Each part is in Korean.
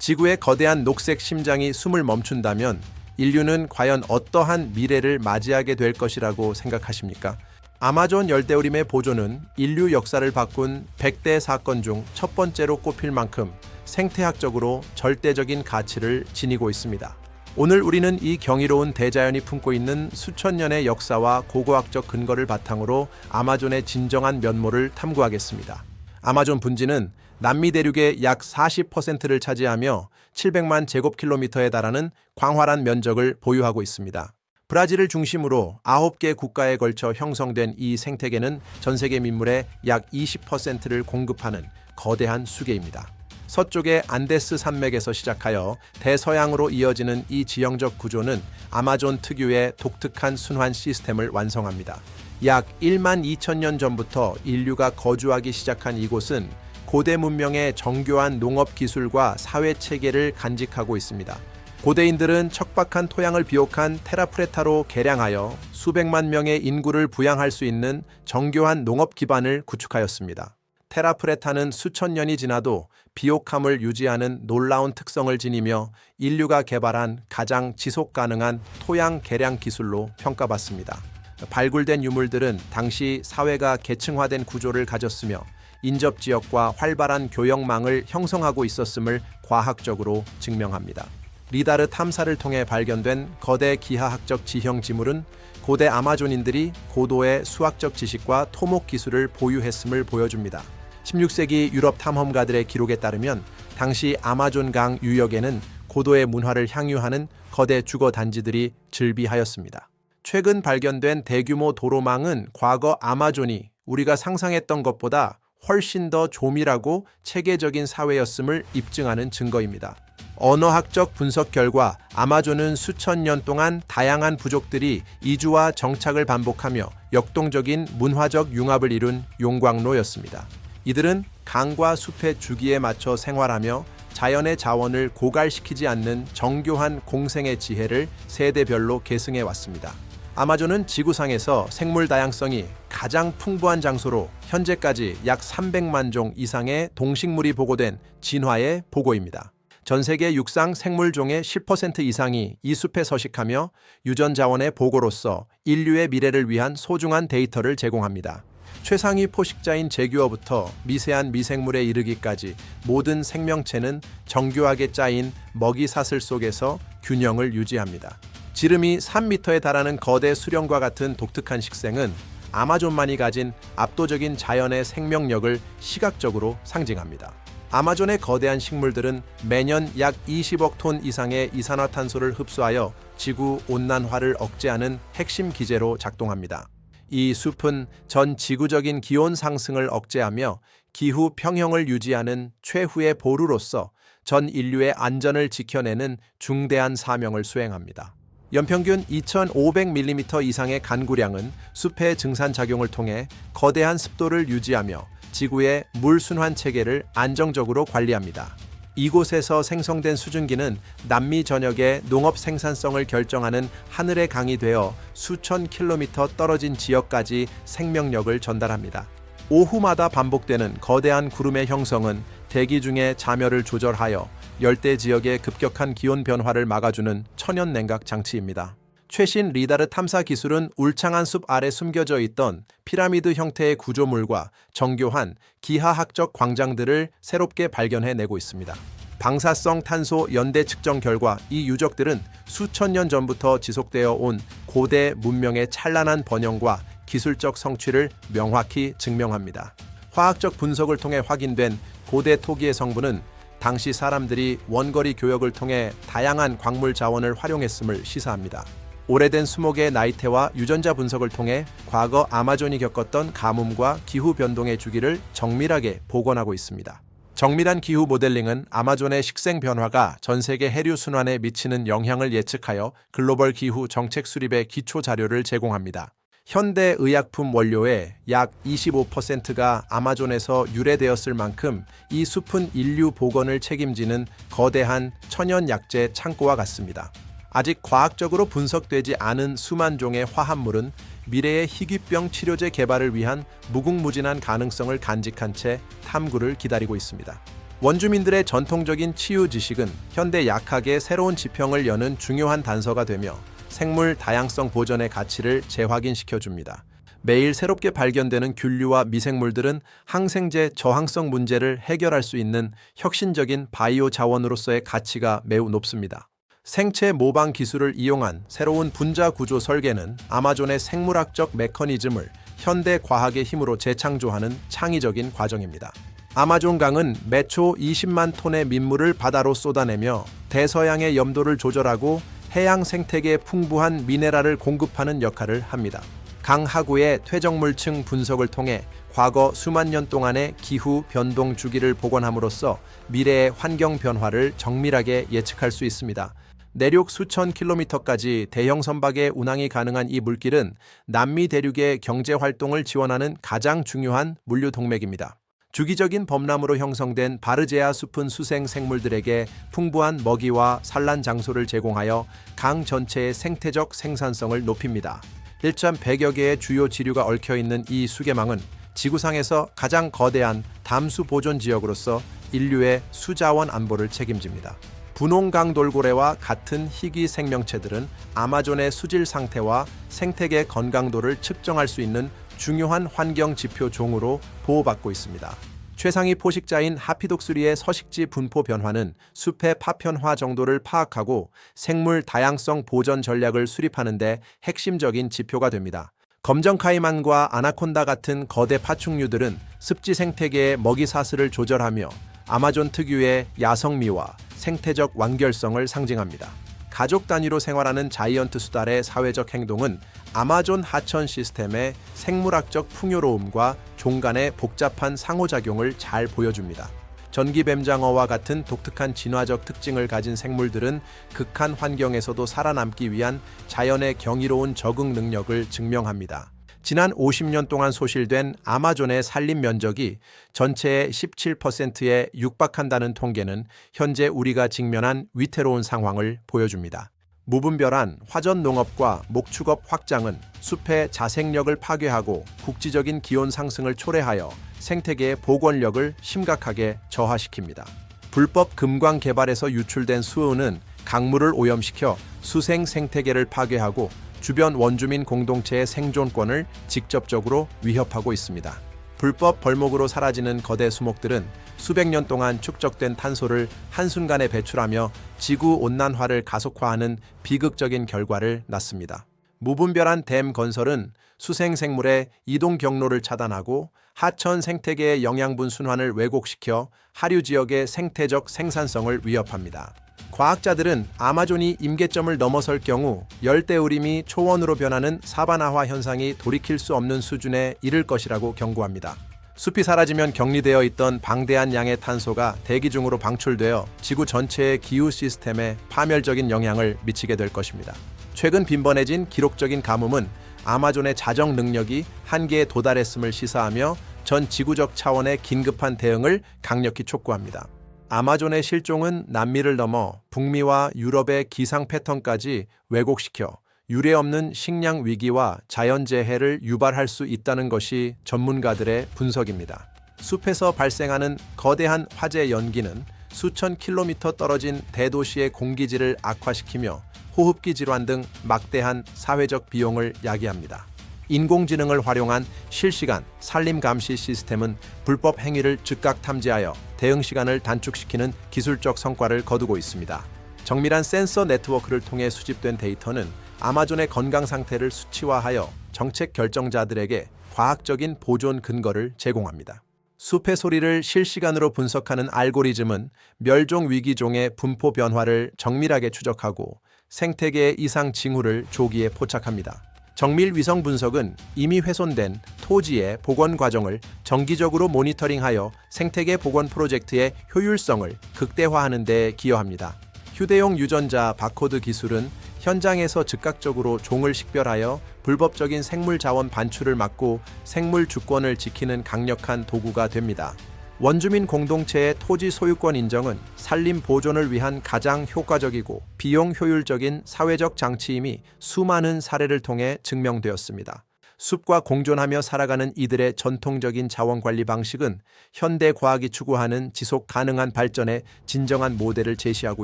지구의 거대한 녹색 심장이 숨을 멈춘다면 인류는 과연 어떠한 미래를 맞이하게 될 것이라고 생각하십니까? 아마존 열대우림의 보존은 인류 역사를 바꾼 100대 사건 중 첫 번째로 꼽힐 만큼 생태학적으로 절대적인 가치를 지니고 있습니다. 오늘 우리는 이 경이로운 대자연이 품고 있는 수천 년의 역사와 고고학적 근거를 바탕으로 아마존의 진정한 면모를 탐구하겠습니다. 아마존 분지는 남미 대륙의 약 40%를 차지하며 700만 제곱킬로미터에 달하는 광활한 면적을 보유하고 있습니다. 브라질을 중심으로 9개 국가에 걸쳐 형성된 이 생태계는 전 세계 민물의 약 20%를 공급하는 거대한 수계입니다. 서쪽의 안데스 산맥에서 시작하여 대서양으로 이어지는 이 지형적 구조는 아마존 특유의 독특한 순환 시스템을 완성합니다. 약 1만 2천 년 전부터 인류가 거주하기 시작한 이곳은 고대 문명의 정교한 농업 기술과 사회 체계를 간직하고 있습니다. 고대인들은 척박한 토양을 비옥한 테라프레타로 개량하여 수백만 명의 인구를 부양할 수 있는 정교한 농업 기반을 구축하였습니다. 테라프레타는 수천 년이 지나도 비옥함을 유지하는 놀라운 특성을 지니며 인류가 개발한 가장 지속 가능한 토양 개량 기술로 평가받습니다. 발굴된 유물들은 당시 사회가 계층화된 구조를 가졌으며 인접지역과 활발한 교역망을 형성하고 있었음을 과학적으로 증명합니다. 리다르 탐사를 통해 발견된 거대 기하학적 지형 지물은 고대 아마존인들이 고도의 수학적 지식과 토목 기술을 보유했음을 보여줍니다. 16세기 유럽 탐험가들의 기록에 따르면 당시 아마존강 유역에는 고도의 문화를 향유하는 거대 주거 단지들이 즐비하였습니다. 최근 발견된 대규모 도로망은 과거 아마존이 우리가 상상했던 것보다 훨씬 더 조밀하고 체계적인 사회였음을 입증하는 증거입니다. 언어학적 분석 결과 아마존은 수천 년 동안 다양한 부족들이 이주와 정착을 반복하며 역동적인 문화적 융합을 이룬 용광로였습니다. 이들은 강과 숲의 주기에 맞춰 생활하며 자연의 자원을 고갈시키지 않는 정교한 공생의 지혜를 세대별로 계승해 왔습니다. 아마존은 지구상에서 생물 다양성이 가장 풍부한 장소로 현재까지 약 300만 종 이상의 동식물이 보고된 진화의 보고입니다. 전 세계 육상 생물종의 10% 이상이 이 숲에 서식하며 유전 자원의 보고로서 인류의 미래를 위한 소중한 데이터를 제공합니다. 최상위 포식자인 제규어부터 미세한 미생물에 이르기까지 모든 생명체는 정교하게 짜인 먹이 사슬 속에서 균형을 유지합니다. 지름이 3m에 달하는 거대 수령과 같은 독특한 식생은 아마존만이 가진 압도적인 자연의 생명력을 시각적으로 상징합니다. 아마존의 거대한 식물들은 매년 약 20억 톤 이상의 이산화탄소를 흡수하여 지구 온난화를 억제하는 핵심 기제로 작동합니다. 이 숲은 전 지구적인 기온 상승을 억제하며 기후 평형을 유지하는 최후의 보루로서 전 인류의 안전을 지켜내는 중대한 사명을 수행합니다. 연평균 2,500mm 이상의 간구량은 숲의 증산작용을 통해 거대한 습도를 유지하며 지구의 물 순환 체계를 안정적으로 관리합니다. 이곳에서 생성된 수증기는 남미 전역의 농업 생산성을 결정하는 하늘의 강이 되어 수천 킬로미터 떨어진 지역까지 생명력을 전달합니다. 오후마다 반복되는 거대한 구름의 형성은 대기 중의 자멸을 조절하여 열대 지역의 급격한 기온 변화를 막아주는 천연 냉각 장치입니다. 최신 리다르 탐사 기술은 울창한 숲 아래 숨겨져 있던 피라미드 형태의 구조물과 정교한 기하학적 광장들을 새롭게 발견해내고 있습니다. 방사성 탄소 연대 측정 결과 이 유적들은 수천 년 전부터 지속되어 온 고대 문명의 찬란한 번영과 기술적 성취를 명확히 증명합니다. 화학적 분석을 통해 확인된 고대 토기의 성분은 당시 사람들이 원거리 교역을 통해 다양한 광물 자원을 활용했음을 시사합니다. 오래된 수목의 나이테와 유전자 분석을 통해 과거 아마존이 겪었던 가뭄과 기후 변동의 주기를 정밀하게 복원하고 있습니다. 정밀한 기후 모델링은 아마존의 식생 변화가 전 세계 해류 순환에 미치는 영향을 예측하여 글로벌 기후 정책 수립의 기초 자료를 제공합니다. 현대 의약품 원료의 약 25%가 아마존에서 유래되었을 만큼 이 숲은 인류 복원을 책임지는 거대한 천연 약재 창고와 같습니다. 아직 과학적으로 분석되지 않은 수만 종의 화합물은 미래의 희귀병 치료제 개발을 위한 무궁무진한 가능성을 간직한 채 탐구를 기다리고 있습니다. 원주민들의 전통적인 치유 지식은 현대 약학의 새로운 지평을 여는 중요한 단서가 되며 생물 다양성 보존의 가치를 재확인시켜 줍니다. 매일 새롭게 발견되는 균류와 미생물들은 항생제 저항성 문제를 해결할 수 있는 혁신적인 바이오 자원으로서의 가치가 매우 높습니다. 생체 모방 기술을 이용한 새로운 분자 구조 설계는 아마존의 생물학적 메커니즘을 현대 과학의 힘으로 재창조하는 창의적인 과정입니다. 아마존 강은 매초 20만 톤의 민물을 바다로 쏟아내며 대서양의 염도를 조절하고 해양 생태계에 풍부한 미네랄을 공급하는 역할을 합니다. 강 하구의 퇴적물층 분석을 통해 과거 수만 년 동안의 기후 변동 주기를 복원함으로써 미래의 환경 변화를 정밀하게 예측할 수 있습니다. 내륙 수천 킬로미터까지 대형 선박의 운항이 가능한 이 물길은 남미 대륙의 경제 활동을 지원하는 가장 중요한 물류 동맥입니다. 주기적인 범람으로 형성된 바르제아 숲은 수생 생물들에게 풍부한 먹이와 산란 장소를 제공하여 강 전체의 생태적 생산성을 높입니다. 1,100여 개의 주요 지류가 얽혀있는 이 수계망은 지구상에서 가장 거대한 담수 보존 지역으로서 인류의 수자원 안보를 책임집니다. 분홍강 돌고래와 같은 희귀 생명체들은 아마존의 수질 상태와 생태계 건강도를 측정할 수 있는 중요한 환경 지표 종으로 보호받고 있습니다. 최상위 포식자인 하피독수리의 서식지 분포 변화는 숲의 파편화 정도를 파악하고 생물 다양성 보전 전략을 수립하는 데 핵심적인 지표가 됩니다. 검정카이만과 아나콘다 같은 거대 파충류들은 습지 생태계의 먹이 사슬을 조절하며 아마존 특유의 야성미와 생태적 완결성을 상징합니다. 가족 단위로 생활하는 자이언트 수달의 사회적 행동은 아마존 하천 시스템의 생물학적 풍요로움과 종간의 복잡한 상호작용을 잘 보여줍니다. 전기뱀장어와 같은 독특한 진화적 특징을 가진 생물들은 극한 환경에서도 살아남기 위한 자연의 경이로운 적응 능력을 증명합니다. 지난 50년 동안 소실된 아마존의 산림 면적이 전체의 17%에 육박한다는 통계는 현재 우리가 직면한 위태로운 상황을 보여줍니다. 무분별한 화전 농업과 목축업 확장은 숲의 자생력을 파괴하고 국지적인 기온 상승을 초래하여 생태계의 복원력을 심각하게 저하시킵니다. 불법 금광 개발에서 유출된 수은은 강물을 오염시켜 수생 생태계를 파괴하고 주변 원주민 공동체의 생존권을 직접적으로 위협하고 있습니다. 불법 벌목으로 사라지는 거대 수목들은 수백 년 동안 축적된 탄소를 한순간에 배출하며 지구 온난화를 가속화하는 비극적인 결과를 낳습니다. 무분별한 댐 건설은 수생생물의 이동 경로를 차단하고 하천 생태계의 영양분 순환을 왜곡시켜 하류 지역의 생태적 생산성을 위협합니다. 과학자들은 아마존이 임계점을 넘어설 경우 열대우림이 초원으로 변하는 사바나화 현상이 돌이킬 수 없는 수준에 이를 것이라고 경고합니다. 숲이 사라지면 격리되어 있던 방대한 양의 탄소가 대기 중으로 방출되어 지구 전체의 기후 시스템에 파멸적인 영향을 미치게 될 것입니다. 최근 빈번해진 기록적인 가뭄은 아마존의 자정 능력이 한계에 도달했음을 시사하며 전 지구적 차원의 긴급한 대응을 강력히 촉구합니다. 아마존의 실종은 남미를 넘어 북미와 유럽의 기상 패턴까지 왜곡시켜 유례없는 식량 위기와 자연재해를 유발할 수 있다는 것이 전문가들의 분석입니다. 숲에서 발생하는 거대한 화재 연기는 수천 킬로미터 떨어진 대도시의 공기질을 악화시키며 호흡기 질환 등 막대한 사회적 비용을 야기합니다. 인공지능을 활용한 실시간 산림 감시 시스템은 불법 행위를 즉각 탐지하여 대응 시간을 단축시키는 기술적 성과를 거두고 있습니다. 정밀한 센서 네트워크를 통해 수집된 데이터는 아마존의 건강 상태를 수치화하여 정책 결정자들에게 과학적인 보존 근거를 제공합니다. 숲의 소리를 실시간으로 분석하는 알고리즘은 멸종 위기종의 분포 변화를 정밀하게 추적하고 생태계의 이상 징후를 조기에 포착합니다. 정밀 위성 분석은 이미 훼손된 토지의 복원 과정을 정기적으로 모니터링하여 생태계 복원 프로젝트의 효율성을 극대화하는 데 기여합니다. 휴대용 유전자 바코드 기술은 현장에서 즉각적으로 종을 식별하여 불법적인 생물 자원 반출을 막고 생물 주권을 지키는 강력한 도구가 됩니다. 원주민 공동체의 토지 소유권 인정은 산림 보존을 위한 가장 효과적이고 비용 효율적인 사회적 장치임이 수많은 사례를 통해 증명되었습니다. 숲과 공존하며 살아가는 이들의 전통적인 자원 관리 방식은 현대 과학이 추구하는 지속 가능한 발전의 진정한 모델을 제시하고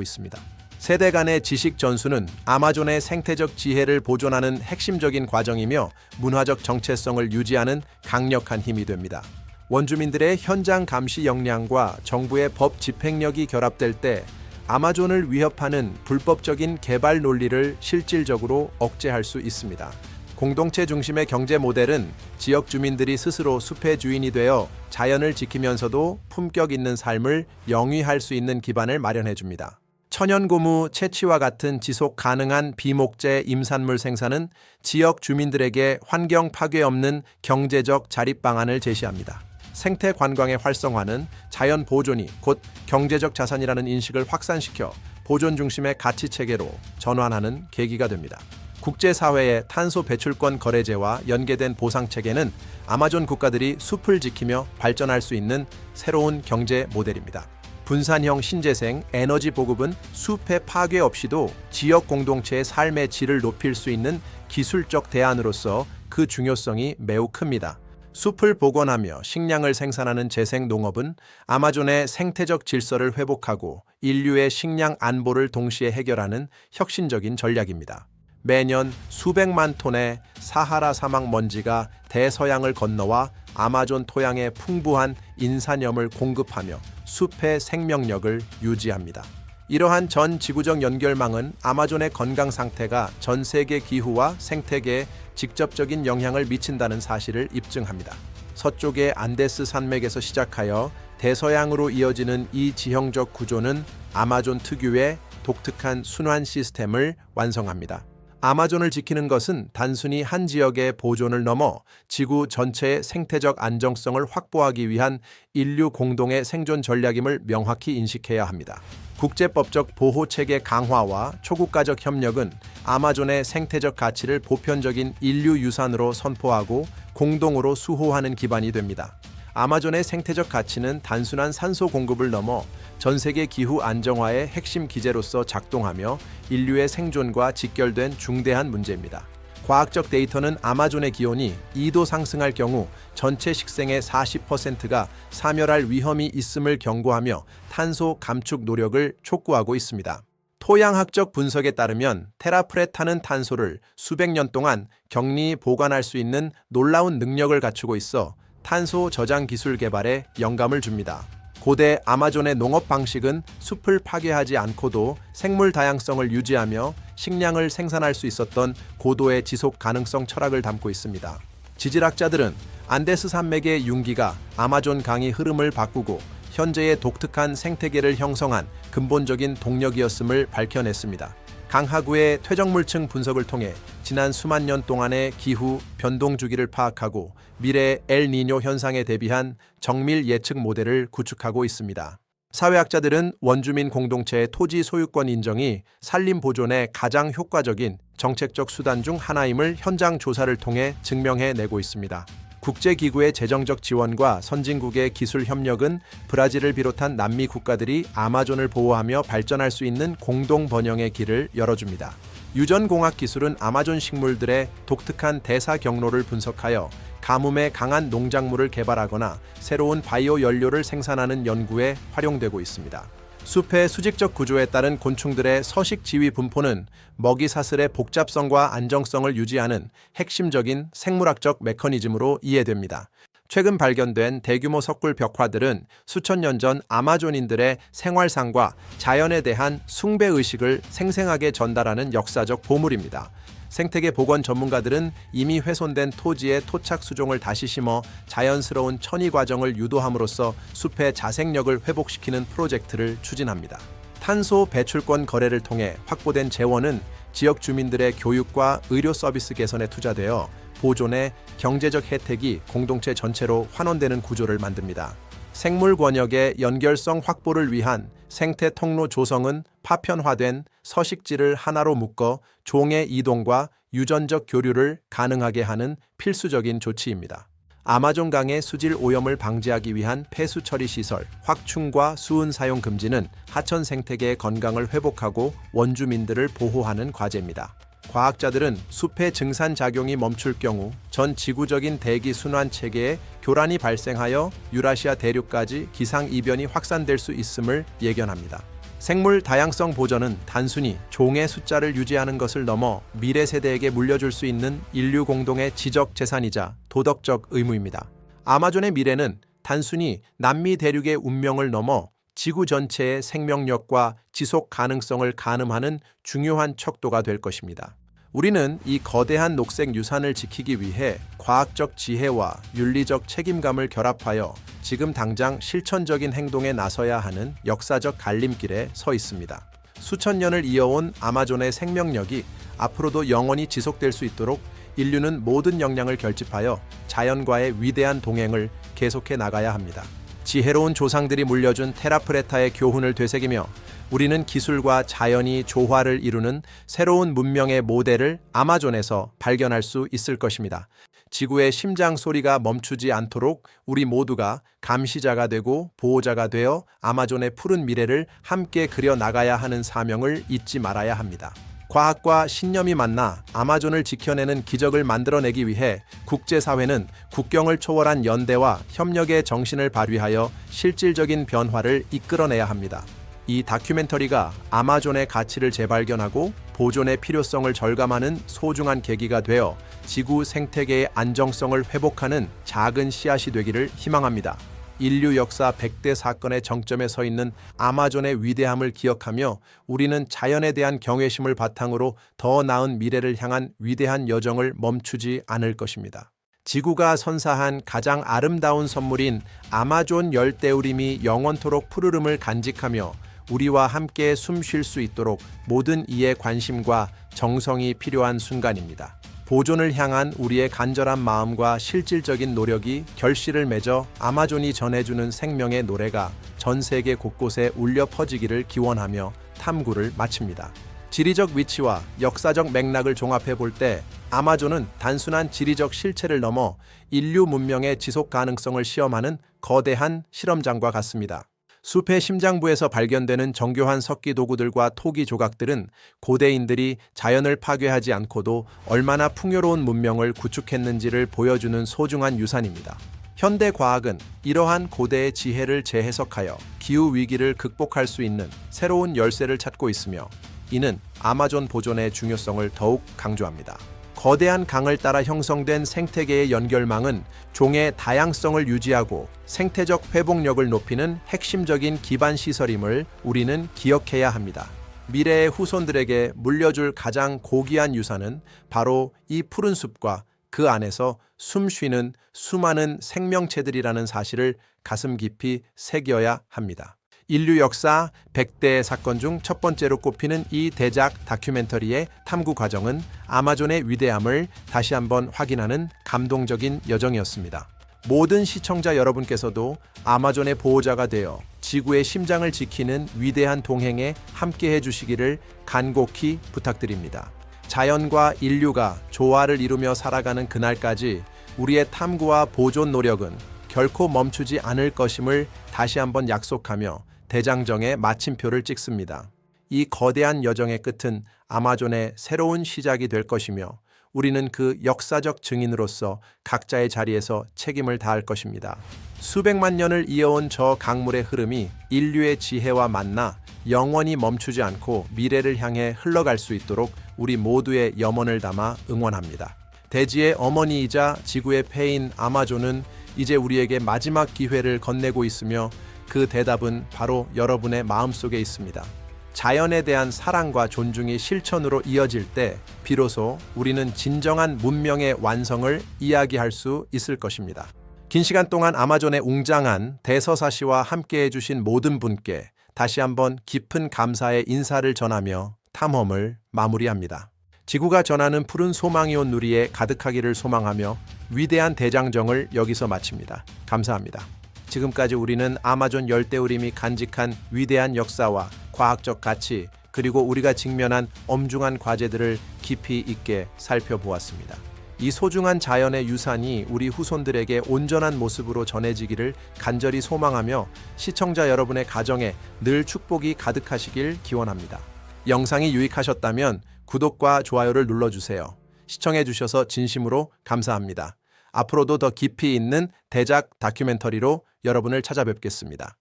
있습니다. 세대 간의 지식 전수는 아마존의 생태적 지혜를 보존하는 핵심적인 과정이며 문화적 정체성을 유지하는 강력한 힘이 됩니다. 원주민들의 현장 감시 역량과 정부의 법 집행력이 결합될 때 아마존을 위협하는 불법적인 개발 논리를 실질적으로 억제할 수 있습니다. 공동체 중심의 경제 모델은 지역 주민들이 스스로 숲의 주인이 되어 자연을 지키면서도 품격 있는 삶을 영위할 수 있는 기반을 마련해 줍니다. 천연고무, 채취와 같은 지속 가능한 비목재 임산물 생산은 지역 주민들에게 환경 파괴 없는 경제적 자립 방안을 제시합니다. 생태 관광의 활성화는 자연 보존이 곧 경제적 자산이라는 인식을 확산시켜 보존 중심의 가치 체계로 전환하는 계기가 됩니다. 국제사회의 탄소 배출권 거래제와 연계된 보상 체계는 아마존 국가들이 숲을 지키며 발전할 수 있는 새로운 경제 모델입니다. 분산형 신재생 에너지 보급은 숲의 파괴 없이도 지역 공동체의 삶의 질을 높일 수 있는 기술적 대안으로서 그 중요성이 매우 큽니다. 숲을 복원하며 식량을 생산하는 재생 농업은 아마존의 생태적 질서를 회복하고 인류의 식량 안보를 동시에 해결하는 혁신적인 전략입니다. 매년 수백만 톤의 사하라 사막 먼지가 대서양을 건너와 아마존 토양에 풍부한 인산염을 공급하며 숲의 생명력을 유지합니다. 이러한 전 지구적 연결망은 아마존의 건강 상태가 전 세계 기후와 생태계에 직접적인 영향을 미친다는 사실을 입증합니다. 서쪽의 안데스 산맥에서 시작하여 대서양으로 이어지는 이 지형적 구조는 아마존 특유의 독특한 순환 시스템을 완성합니다. 아마존을 지키는 것은 단순히 한 지역의 보존을 넘어 지구 전체의 생태적 안정성을 확보하기 위한 인류 공동의 생존 전략임을 명확히 인식해야 합니다. 국제법적 보호 체계 강화와 초국가적 협력은 아마존의 생태적 가치를 보편적인 인류 유산으로 선포하고 공동으로 수호하는 기반이 됩니다. 아마존의 생태적 가치는 단순한 산소 공급을 넘어 전 세계 기후 안정화의 핵심 기제로서 작동하며 인류의 생존과 직결된 중대한 문제입니다. 과학적 데이터는 아마존의 기온이 2도 상승할 경우 전체 식생의 40%가 사멸할 위험이 있음을 경고하며 탄소 감축 노력을 촉구하고 있습니다. 토양학적 분석에 따르면 테라프레타는 탄소를 수백 년 동안 격리 보관할 수 있는 놀라운 능력을 갖추고 있어 탄소 저장 기술 개발에 영감을 줍니다. 고대 아마존의 농업 방식은 숲을 파괴하지 않고도 생물 다양성을 유지하며 식량을 생산할 수 있었던 고도의 지속 가능성 철학을 담고 있습니다. 지질학자들은 안데스 산맥의 융기가 아마존 강의 흐름을 바꾸고 현재의 독특한 생태계를 형성한 근본적인 동력이었음을 밝혀냈습니다. 강하구의 퇴적물층 분석을 통해 지난 수만 년 동안의 기후 변동 주기를 파악하고 미래의 엘니뇨 현상에 대비한 정밀 예측 모델을 구축하고 있습니다. 사회학자들은 원주민 공동체의 토지 소유권 인정이 산림 보존에 가장 효과적인 정책적 수단 중 하나임을 현장 조사를 통해 증명해내고 있습니다. 국제기구의 재정적 지원과 선진국의 기술 협력은 브라질을 비롯한 남미 국가들이 아마존을 보호하며 발전할 수 있는 공동 번영의 길을 열어줍니다. 유전공학 기술은 아마존 식물들의 독특한 대사 경로를 분석하여 가뭄에 강한 농작물을 개발하거나 새로운 바이오 연료를 생산하는 연구에 활용되고 있습니다. 숲의 수직적 구조에 따른 곤충들의 서식 지위 분포는 먹이 사슬의 복잡성과 안정성을 유지하는 핵심적인 생물학적 메커니즘으로 이해됩니다. 최근 발견된 대규모 석굴 벽화들은 수천 년 전 아마존인들의 생활상과 자연에 대한 숭배의식을 생생하게 전달하는 역사적 보물입니다. 생태계 복원 전문가들은 이미 훼손된 토지의 토착 수종을 다시 심어 자연스러운 천이 과정을 유도함으로써 숲의 자생력을 회복시키는 프로젝트를 추진합니다. 탄소 배출권 거래를 통해 확보된 재원은 지역 주민들의 교육과 의료 서비스 개선에 투자되어 보존의 경제적 혜택이 공동체 전체로 환원되는 구조를 만듭니다. 생물 권역의 연결성 확보를 위한 생태 통로 조성은 파편화된 서식지를 하나로 묶어 종의 이동과 유전적 교류를 가능하게 하는 필수적인 조치입니다. 아마존강의 수질 오염을 방지하기 위한 폐수 처리 시설, 확충과 수은 사용 금지는 하천 생태계의 건강을 회복하고 원주민들을 보호하는 과제입니다. 과학자들은 숲의 증산 작용이 멈출 경우 전 지구적인 대기 순환 체계에 교란이 발생하여 유라시아 대륙까지 기상 이변이 확산될 수 있음을 예견합니다. 생물 다양성 보전은 단순히 종의 숫자를 유지하는 것을 넘어 미래 세대에게 물려줄 수 있는 인류 공동의 지적 재산이자 도덕적 의무입니다. 아마존의 미래는 단순히 남미 대륙의 운명을 넘어 지구 전체의 생명력과 지속 가능성을 가늠하는 중요한 척도가 될 것입니다. 우리는 이 거대한 녹색 유산을 지키기 위해 과학적 지혜와 윤리적 책임감을 결합하여 지금 당장 실천적인 행동에 나서야 하는 역사적 갈림길에 서 있습니다. 수천 년을 이어온 아마존의 생명력이 앞으로도 영원히 지속될 수 있도록 인류는 모든 역량을 결집하여 자연과의 위대한 동행을 계속해 나가야 합니다. 지혜로운 조상들이 물려준 테라프레타의 교훈을 되새기며 우리는 기술과 자연이 조화를 이루는 새로운 문명의 모델을 아마존에서 발견할 수 있을 것입니다. 지구의 심장 소리가 멈추지 않도록 우리 모두가 감시자가 되고 보호자가 되어 아마존의 푸른 미래를 함께 그려 나가야 하는 사명을 잊지 말아야 합니다. 과학과 신념이 만나 아마존을 지켜내는 기적을 만들어내기 위해 국제사회는 국경을 초월한 연대와 협력의 정신을 발휘하여 실질적인 변화를 이끌어내야 합니다. 이 다큐멘터리가 아마존의 가치를 재발견하고 보존의 필요성을 절감하는 소중한 계기가 되어 지구 생태계의 안정성을 회복하는 작은 씨앗이 되기를 희망합니다. 인류 역사 100대 사건의 정점에 서 있는 아마존의 위대함을 기억하며 우리는 자연에 대한 경외심을 바탕으로 더 나은 미래를 향한 위대한 여정을 멈추지 않을 것입니다. 지구가 선사한 가장 아름다운 선물인 아마존 열대우림이 영원토록 푸르름을 간직하며 우리와 함께 숨 쉴 수 있도록 모든 이의 관심과 정성이 필요한 순간입니다. 보존을 향한 우리의 간절한 마음과 실질적인 노력이 결실을 맺어 아마존이 전해주는 생명의 노래가 전 세계 곳곳에 울려 퍼지기를 기원하며 탐구를 마칩니다. 지리적 위치와 역사적 맥락을 종합해 볼 때 아마존은 단순한 지리적 실체를 넘어 인류 문명의 지속 가능성을 시험하는 거대한 실험장과 같습니다. 숲의 심장부에서 발견되는 정교한 석기 도구들과 토기 조각들은 고대인들이 자연을 파괴하지 않고도 얼마나 풍요로운 문명을 구축했는지를 보여주는 소중한 유산입니다. 현대 과학은 이러한 고대의 지혜를 재해석하여 기후위기를 극복할 수 있는 새로운 열쇠를 찾고 있으며 이는 아마존 보존의 중요성을 더욱 강조합니다. 거대한 강을 따라 형성된 생태계의 연결망은 종의 다양성을 유지하고 생태적 회복력을 높이는 핵심적인 기반 시설임을 우리는 기억해야 합니다. 미래의 후손들에게 물려줄 가장 고귀한 유산은 바로 이 푸른 숲과 그 안에서 숨쉬는 수많은 생명체들이라는 사실을 가슴 깊이 새겨야 합니다. 인류 역사 100대 사건 중 첫 번째로 꼽히는 이 대작 다큐멘터리의 탐구 과정은 아마존의 위대함을 다시 한번 확인하는 감동적인 여정이었습니다. 모든 시청자 여러분께서도 아마존의 보호자가 되어 지구의 심장을 지키는 위대한 동행에 함께해 주시기를 간곡히 부탁드립니다. 자연과 인류가 조화를 이루며 살아가는 그날까지 우리의 탐구와 보존 노력은 결코 멈추지 않을 것임을 다시 한번 약속하며 대장정의 마침표를 찍습니다. 이 거대한 여정의 끝은 아마존의 새로운 시작이 될 것이며 우리는 그 역사적 증인으로서 각자의 자리에서 책임을 다할 것입니다. 수백만 년을 이어온 저 강물의 흐름이 인류의 지혜와 만나 영원히 멈추지 않고 미래를 향해 흘러갈 수 있도록 우리 모두의 염원을 담아 응원합니다. 대지의 어머니이자 지구의 폐인 아마존은 이제 우리에게 마지막 기회를 건네고 있으며 그 대답은 바로 여러분의 마음속에 있습니다. 자연에 대한 사랑과 존중이 실천으로 이어질 때 비로소 우리는 진정한 문명의 완성을 이야기할 수 있을 것입니다. 긴 시간 동안 아마존의 웅장한 대서사시와 함께해 주신 모든 분께 다시 한번 깊은 감사의 인사를 전하며 탐험을 마무리합니다. 지구가 전하는 푸른 소망이 온 누리에 가득하기를 소망하며 위대한 대장정을 여기서 마칩니다. 감사합니다. 지금까지 우리는 아마존 열대우림이 간직한 위대한 역사와 과학적 가치 그리고 우리가 직면한 엄중한 과제들을 깊이 있게 살펴보았습니다. 이 소중한 자연의 유산이 우리 후손들에게 온전한 모습으로 전해지기를 간절히 소망하며 시청자 여러분의 가정에 늘 축복이 가득하시길 기원합니다. 영상이 유익하셨다면 구독과 좋아요를 눌러주세요. 시청해주셔서 진심으로 감사합니다. 앞으로도 더 깊이 있는 대작 다큐멘터리로 여러분을 찾아뵙겠습니다.